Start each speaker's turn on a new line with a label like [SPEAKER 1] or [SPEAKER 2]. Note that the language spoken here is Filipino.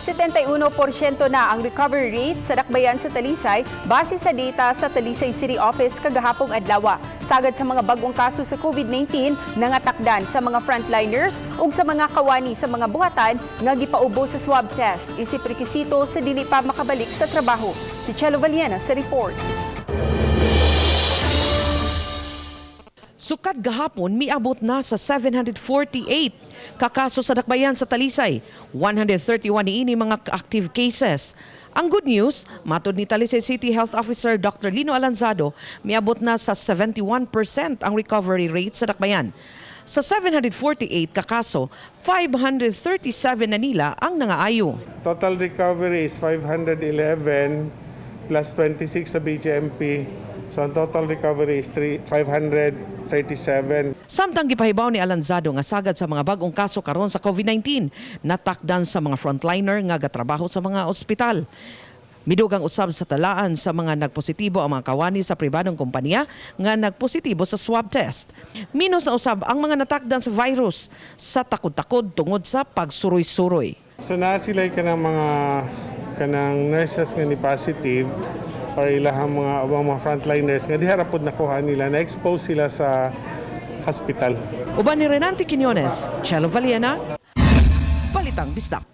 [SPEAKER 1] 71% na ang recovery rate sa dakbayan sa Talisay base sa data sa Talisay City Office kagahapong adlaw. Sagad sa mga bagong kaso sa COVID-19 nangatakdan sa mga frontliners ug sa mga kawani sa mga buhatan nga gipaubo sa swab test isip rekisito sa dili pa makabalik sa trabaho. Si Chelo Valiena sa report.
[SPEAKER 2] Sukad gahapon miabot na sa 748 kakaso sa dakbayan sa Talisay. 131 niini mga active cases. Ang good news, matod ni Talisay City Health Officer Dr. Lino Alanzado, miabot na sa 71% ang recovery rate sa dakbayan. Sa 748 kakaso, 537 na nila ang nangaayo.
[SPEAKER 3] Total recovery is 511 plus 26 sa BGMP. So ang total recovery is 537.
[SPEAKER 2] Samtang gipahibaw ni Alanzado nga sagad sa mga bagong kaso karon sa COVID-19, natakdan sa mga frontliner nga gatrabaho sa mga ospital. Midugang usab sa talaan sa mga nagpositibo ang mga kawani sa pribadong kompanya nga nagpositibo sa swab test. Minus na usab ang mga natakdan sa virus sa takod-takod tungod sa pagsuroy-suroy.
[SPEAKER 3] So na sila kanang nurses nga ni positive or ilahang mga frontliners nga diha ra pud nakuha nila, na-expose sila sa hospital.
[SPEAKER 2] Uban ni Renante Quiñones, Chelo Valiena, Balitang Bisdak.